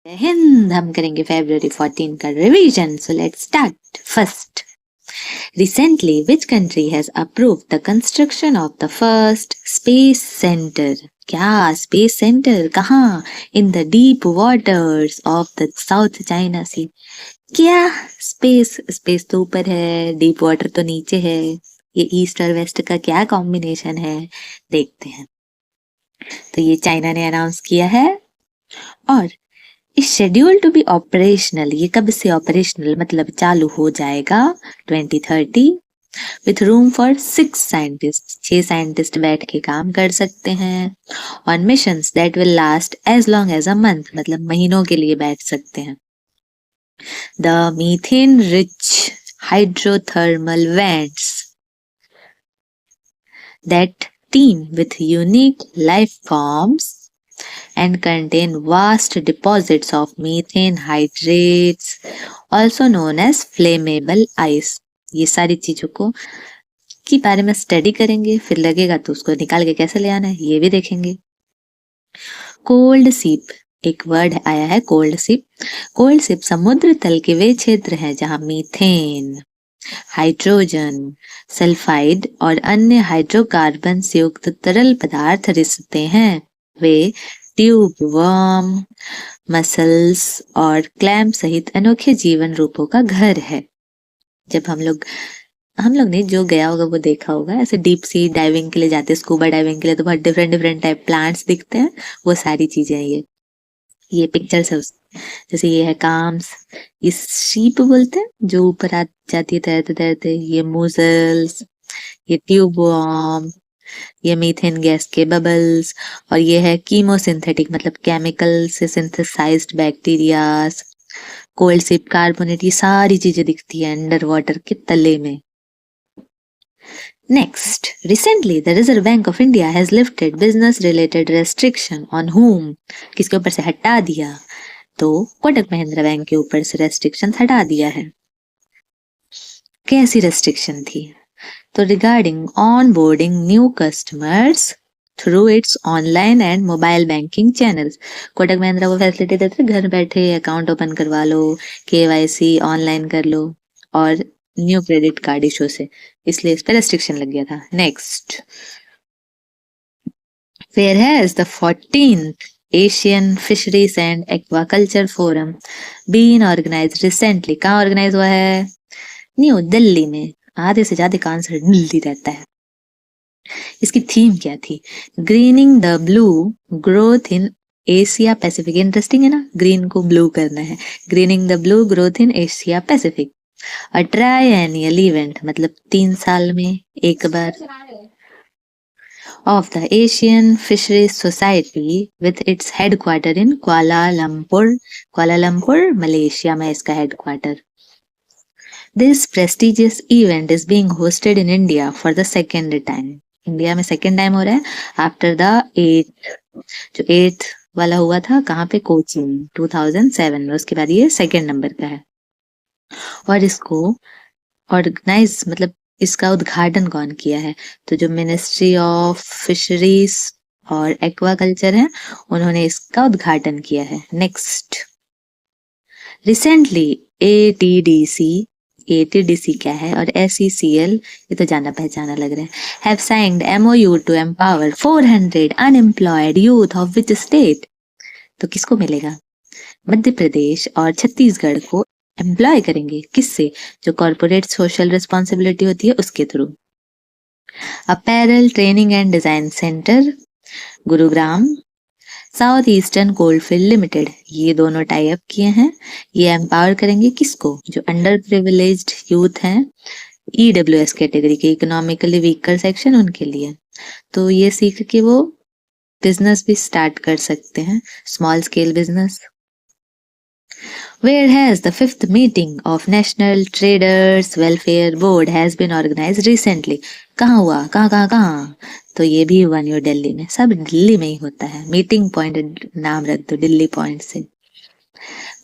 हिंद हम करेंगे February 14 का revision. So let's start. First, recently which country has approved the construction of the first space center? क्या space centre कहाँ? In the deep waters of the South China Sea. क्या space space तो ऊपर है, deep water तो नीचे है. ये ईस्ट और वेस्ट का क्या कॉम्बिनेशन है, देखते हैं. तो ये चाइना ने अनाउंस किया है और इस शेड्यूल टू बी ऑपरेशनल. ये कब से ऑपरेशनल मतलब चालू हो जाएगा? 2030 with room for 6 scientist. 6 scientist बैठ के काम कर सकते हैं on missions that will last as long as a month. मतलब महीनों के लिए बैठ सकते हैं. The methane rich hydrothermal vents that teem with unique life forms and contain vast deposits of methane hydrates, also known as flammable ice. ये सारी चीजों को के बारे में स्टडी करेंगे, फिर लगेगा तो उसको निकाल के कैसे ले आना है ये भी देखेंगे. कोल्ड सीप एक वर्ड आया है. कोल्ड सीप. कोल्ड सीप समुद्र तल के वे क्षेत्र हैं जहां मीथेन, हाइड्रोजन सल्फाइड और अन्य हाइड्रोकार्बन से युक्त तरल पदार्थ रिसते हैं. वे ट्यूब वर्म, मसल्स और क्लैम्प सहित अनोखे जीवन रूपों का घर है. जब हम लोग ने जो गया होगा वो देखा होगा, ऐसे डीप सी डाइविंग के लिए जाते हैं, स्कूबा डाइविंग के लिए, तो बहुत डिफरेंट टाइप प्लांट्स दिखते हैं. वो सारी चीजें हैं ये पिक्चर है. जैसे ये है काम्स, ये शीप बोलते हैं जो ऊपर आ जाती है तैरते तैरते. ये मूजल्स, ये ट्यूब वर्म, ये मीथेन गैस के बबल्स, और ये है कीमोसिंथेटिक मतलब केमिकल से synthesised bacterias. Cold seep, carbonate, ये सारी चीजें दिखती है अंडर वाटर के तले में. Next, recently the Reserve Bank of India has lifted business-related restriction on whom? किसके ऊपर से हटा दिया? तो कोटक महिंद्रा बैंक के ऊपर से रेस्ट्रिक्शन हटा दिया है. कैसी रेस्ट्रिक्शन थी? तो regarding on boarding new customers through it's online and mobile banking channels. Kotak Mahindra को फैसिलिटी देते घर बैठे अकाउंट ओपन करवा लो, KYC ऑनलाइन कर लो और न्यू क्रेडिट कार्ड इशू से, इसलिए इस पर रेस्ट्रिक्शन लग गया था. Next, where has the 14th Asian fisheries and aquaculture forum been organised recently. कहाँ ऑर्गेनाइज हुआ है? न्यू दिल्ली में. आधे से ज्यादा का आंसर दिल्ली रहता है. इसकी थीम क्या थी? Greening the blue growth in Asia Pacific. Interesting है ना, ग्रीन को ब्लू करना है. Greening the blue growth in Asia Pacific. A triennial event मतलब 3 साल में एक बार of the Asian Fisheries Society with its headquarter in Kuala Lumpur. Kuala Lumpur, Malaysia में इसका headquarter. This prestigious event is being hosted in India for the second time. India में second time हो रहा है आफ्टर द 8th. जो 8th वाला हुआ था कहाँ पे? कोचीन 2007 में. उसके बाद ये सेकेंड नंबर का है. और इसको ऑर्गेनाइज मतलब इसका उद्घाटन कौन किया है? तो जो मिनिस्ट्री ऑफ फिशरीज और एक्वाकल्चर है उन्होंने इसका उद्घाटन किया है. नेक्स्ट, रिसेंटली ATDC क्या है और SECL ये तो जाना पहचाना लग रहा है, have signed MOU to empower 400 unemployed youth of which state. तो किसको मिलेगा? मध्य प्रदेश और छत्तीसगढ़ को एम्प्लॉय करेंगे. किससे? जो कॉर्पोरेट सोशल रिस्पॉन्सिबिलिटी होती है उसके through. Apparel training and design centre Gurugram, south eastern coalfield limited, ये दोनों टाई अप किए हैं. ये एम्पावर करेंगे किसको? जो अंडर प्रिविलेज्ड यूथ हैं, EWS कैटेगरी के, इकोनॉमिकली वीकर सेक्शन, उनके लिए. तो ये सीख के वो बिजनेस भी स्टार्ट कर सकते हैं, small scale business. Where has the 5th meeting of National Traders Welfare Board has been organized recently? कहाँ हुआ? कहाँ? तो ये भी हुआ न्यू दिल्ली में. सब दिल्ली में ही होता है. मीटिंग पॉइंट नाम रख दो दिल्ली पॉइंट से.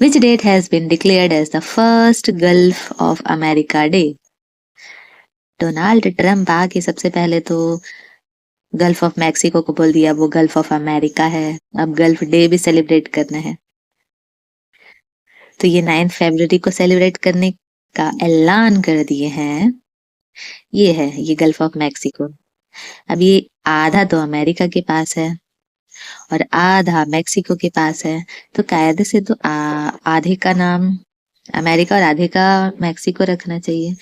Which date has been declared as the first Gulf of America Day? Donald Trump आके सबसे पहले तो गल्फ ऑफ मैक्सिको को बोल दिया वो गल्फ ऑफ अमेरिका है. अब गल्फ डे भी सेलिब्रेट करना है. तो ये 9 फरवरी को सेलिब्रेट करने का ऐलान कर दिए हैं। ये है ये गल्फ ऑफ मैक्सिको। अब ये आधा तो अमेरिका के पास है और आधा मैक्सिको के पास है, तो कायदे से तो आधे का नाम अमेरिका और आधे का मैक्सिको रखना चाहिए।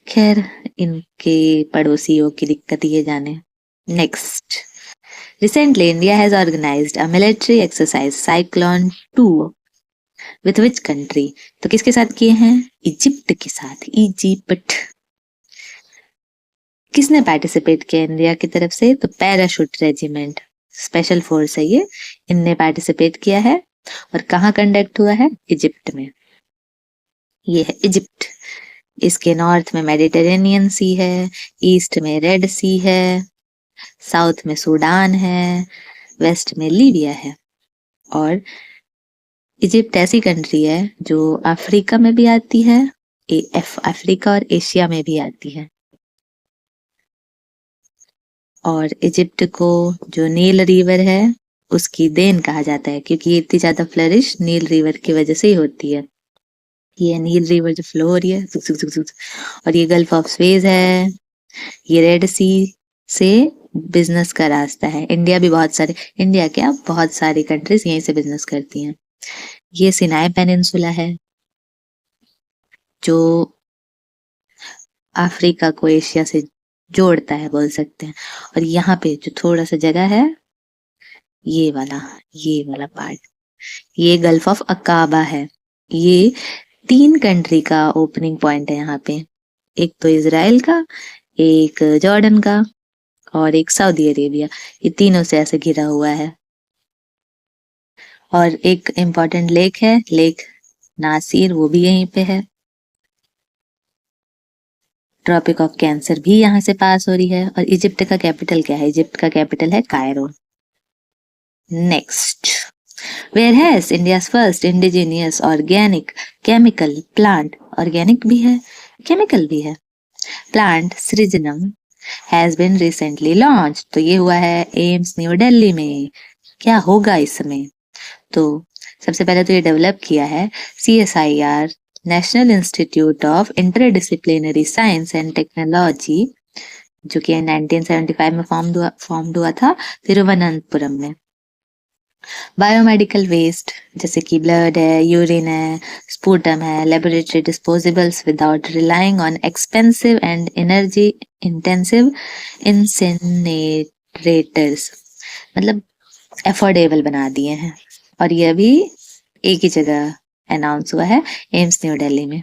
खैर, इनके पड़ोसियों की दिक्कत ये जाने। Next, recently India has organised a military exercise cyclone 2 with which country? तो किसके साथ किए हैं? इजिप्ट के साथ। इजिप्ट। किसने पार्टिसिपेट किया इंडिया की तरफ से? तो पैराशूट रेजिमेंट, स्पेशल फोर्स है ये, इनने पार्टिसिपेट किया है। और कहाँ कंडक्ट हुआ है? इजिप्ट में। ये है इजिप्ट। इसके नॉर्थ में मेडिटेरेनियन सी है, ईस्ट में रेड सी है, साउथ में सूडान है, वेस्ट में लीबिया है। और इजिप्ट ऐसी कंट्री है जो अफ्रीका में भी आती है, अफ्रीका और एशिया में भी आती है। और इजिप्ट को जो नील रिवर है उसकी देन कहा जाता है, क्योंकि ये इतनी ज्यादा फ्लरिश नील रिवर की वजह से ही होती है। ये नील रिवर जो फ्लो हो रही है जुक जुक जुक जुक, और ये गल्फ ऑफ स्वेज है। ये रेड सी से बिजनेस का रास्ता है। इंडिया भी इंडिया क्या बहुत सारी कंट्रीज यहीं से बिजनेस करती हैं। ये सिनाई पेनिनसुला है जो अफ्रीका को एशिया से जोड़ता है, बोल सकते हैं। और यहाँ पे जो थोड़ा सा जगह है, ये वाला पार्ट, ये गल्फ ऑफ अकाबा है। ये 3 कंट्री का ओपनिंग पॉइंट है यहाँ पे। एक तो इजराइल का, एक जॉर्डन का और एक सऊदी अरेबिया। ये तीनों से ऐसे घिरा हुआ है। और एक इम्पोर्टेंट लेक है, लेक नासिर, वो भी यहीं पे है। ट्रॉपिक ऑफ कैंसर भी यहाँ से पास हो रही है। और इजिप्ट का कैपिटल क्या है? इजिप्ट का कैपिटल है Cairo. Next, where has India's first indigenous organic chemical plant, organic भी है केमिकल भी है, plant Srijanam has been recently launch. तो ये हुआ है एम्स न्यू दिल्ली में। क्या होगा इसमें? तो सबसे पहले तो ये डेवलप किया है CSIR, national institute of interdisciplinary science and technology, जो कि 1975 में फॉर्म हुआ था तिरुवनंतपुरम में। बायोमेडिकल वेस्ट जैसे कि ब्लड है, यूरिन है, स्पूटम है, laboratory disposables without relying on expensive and energy intensive incinerators, मतलब अफोर्डेबल बना दिए हैं। और ये अभी एक ही जगह अनाउंस हुआ है, एम्स न्यू दिल्ली में।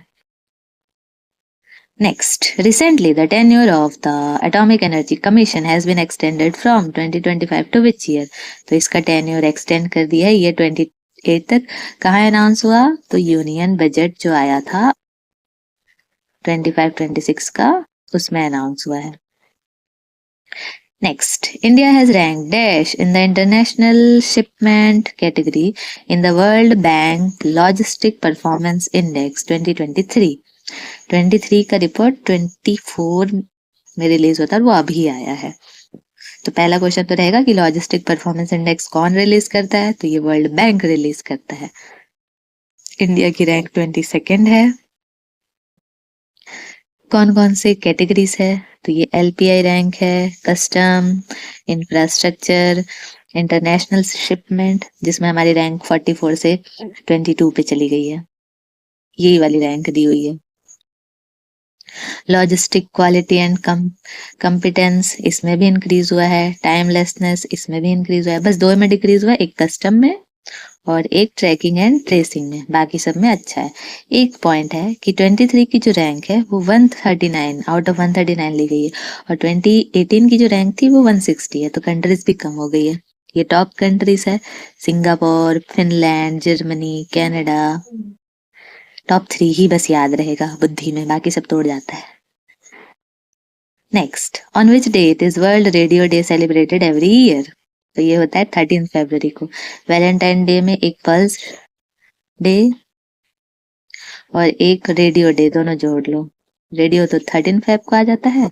Next, recently the tenure of the Atomic Energy Commission has been extended from 2025 to which year? तो इसका tenure extend कर दिया है, ये 28 तक। कहाँ अनाउंस हुआ? तो यूनियन बजट जो आया था 25-26 का, उसमें अनाउंस हुआ है। Next, India has ranked Dash in the International Shipment category in the World Bank Logistic Performance Index 2023। 23 का रिपोर्ट 24 में रिलीज होता है और वो अभी आया है। तो पहला क्वेश्चन तो रहेगा कि लॉजिस्टिक परफॉर्मेंस इंडेक्स कौन रिलीज करता है? तो ये वर्ल्ड बैंक रिलीज करता है। इंडिया की रैंक 22 है। कौन कौन से कैटेगरीज है? तो ये LPI रैंक है, कस्टम, इंफ्रास्ट्रक्चर, इंटरनेशनल शिपमेंट, जिसमें हमारी रैंक 44 से 22 पे चली गई है, यही वाली रैंक दी हुई है। लॉजिस्टिक क्वालिटी एंड कॉम्पिटेंस, इसमें भी इंक्रीज हुआ है। टाइमलेसनेस, इसमें भी इंक्रीज हुआ है। बस 2 में डिक्रीज हुआ है, एक कस्टम में और एक ट्रैकिंग एंड ट्रेसिंग में, बाकी सब में अच्छा है। एक पॉइंट है कि 23 की जो रैंक है वो 139 आउट ऑफ 139 ली गई है, और 2018 की जो रैंक थी वो 160 है, तो कंट्रीज भी कम हो गई है। ये टॉप कंट्रीज है, Singapore, Finland, Germany, Canada. Top 3 ही बस याद रहेगा बुद्धि में, बाकी सब तोड़ जाता है। Next, on which date is world radio day celebrated every year? तो ये होता है 13 फरवरी को। वैलेंटाइन डे में एक पल्स डे और एक रेडियो डे, दोनों जोड़ लो। रेडियो तो 13 फेब को आ जाता है,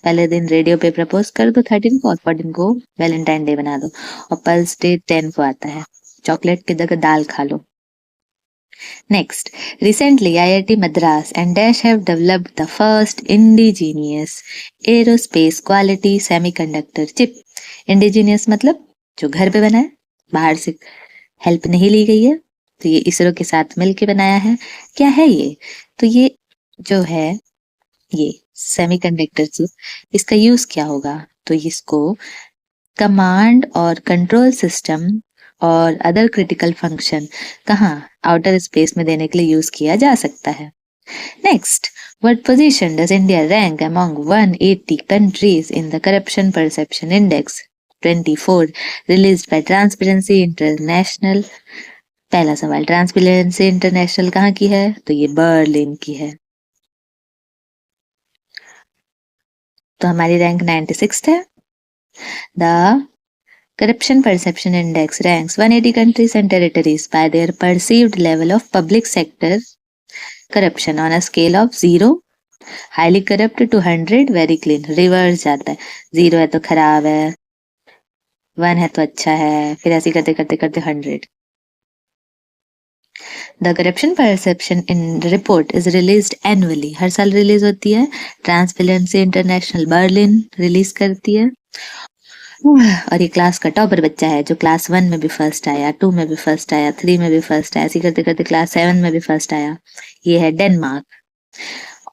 पहले दिन रेडियो पे प्रपोज कर दो 13 को, और 14 को वैलेंटाइन डे बना दो। और पल्स डे 10 को आता है, चॉकलेट की जगह दाल खा लो। Next, recently IIT Madras and Dash have developed the first indigenous aerospace quality semiconductor chip. Indigenous मतलब जो घर पे बना है, बाहर से हेल्प नहीं ली गई है, तो ये इसरो के साथ मिलके बनाया है। क्या है ये? तो ये जो है ये सेमीकंडक्टर चिप, इसका यूज क्या होगा? तो इसको कमांड और कंट्रोल सिस्टम और अदर क्रिटिकल फंक्शन कहाँ आउटर स्पेस में देने के लिए यूज किया जा सकता है। Next, what position does India rank among 180 countries in the Corruption Perception Index 24 released by Transparency International? पहला सवाल, ट्रांसपेरेंसी इंटरनेशनल कहाँ की है? तो ये बर्लिन की है। तो हमारी रैंक 96 है। The Corruption Perception Index ranks 180 countries and territories by their perceived level of public sector corruption on a scale of 0 highly corrupt to 100 very clean. Reverse जाता है, 0 है तो खराब है, 1 है तो अच्छा है, फिर ऐसे करते करते करते 100। The corruption perception in report is released annually, हर साल रिलीज होती है। ट्रांसपेरेंसी इंटरनेशनल बर्लिन रिलीज करती है। और ये क्लास का टॉपर बच्चा है जो क्लास 1 में भी फर्स्ट आया, 2 में भी फर्स्ट आया, 3 में भी फर्स्ट आया, ऐसे करते करते क्लास 7 में भी फर्स्ट आया। ये है डेनमार्क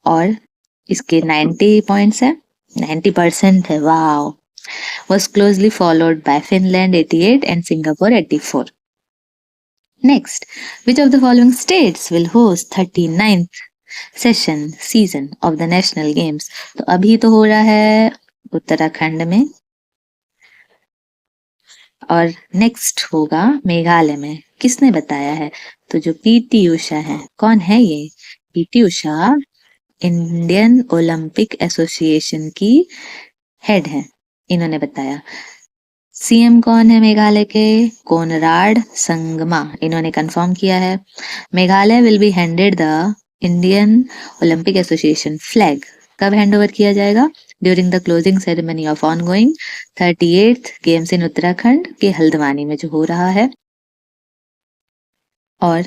और इसके 90 पॉइंट्स है, 90% है। Wow. Was closely followed by Finland 88 and Singapore 84. Next, which of the following states will host 39th season of the National Games? तो अभी तो हो रहा है उत्तराखंड में और नेक्स्ट होगा मेघालय में। किसने बताया है? तो जो पीटी उषा है। कौन है ये? PT Usha Indian Olympic association की हेड है, इन्होंने बताया। सीएम कौन है मेघालय के? कोनराड संगमा, इन्होंने कंफर्म किया है। Meghalaya will be handed the Indian Olympic Association flag, कब हैंडओवर किया जाएगा? During the closing ceremony of ongoing 38th games in Uttarakhand के हल्द्वानी में जो हो रहा है। और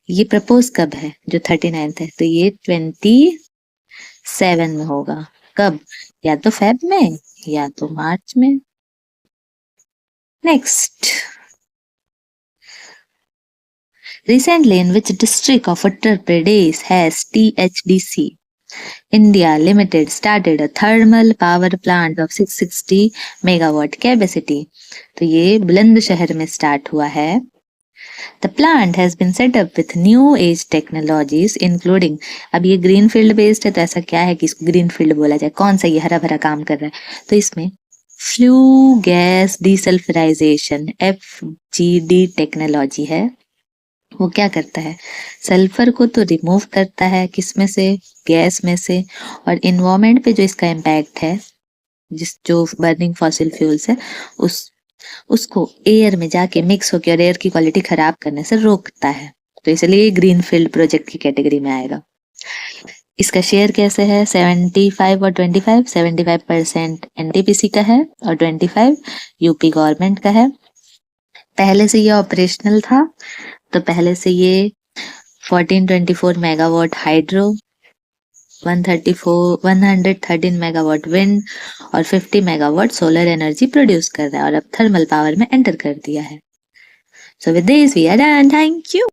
ये प्रपोज कब है जो 39th है? तो ये 27 में होगा। कब? या तो फेब में या तो मार्च में। Next, recently in which district of Uttar Pradesh has THDC India Limited started a thermal power plant of 660 megawatt capacity? तो ये बुलंदशहर में स्टार्ट हुआ है। The plant has been set up with new age technologies including, अब ये green field based है तो ऐसा क्या है कि इसको ग्रीन फील्ड बोला जाए? कौन सा ये हरा भरा काम कर रहा है? तो इसमें flue gas desulphurisation FGD technology है। वो क्या करता है? सल्फर को तो रिमूव करता है, किस में से? गैस में से। और इन्वायरमेंट पे जो इसका इम्पैक्ट है, जो बर्निंग फॉसिल फ्यूल्स है, उसको एयर में जाके मिक्स होकर और एयर की क्वालिटी खराब करने से रोकता है। तो इसलिए ग्रीन फील्ड प्रोजेक्ट की कैटेगरी में आएगा। इसका शेयर कैसे है? 75 और 25, 75% NTPC का है और 25 यूपी गवर्नमेंट का है। पहले से ये ऑपरेशनल था, तो पहले से ये 1424 मेगावाट हाइड्रो, 113 मेगावाट विंड और 50 मेगावाट सोलर एनर्जी प्रोड्यूस कर रहा है और अब थर्मल पावर में एंटर कर दिया है। So with this we are done. Thank you.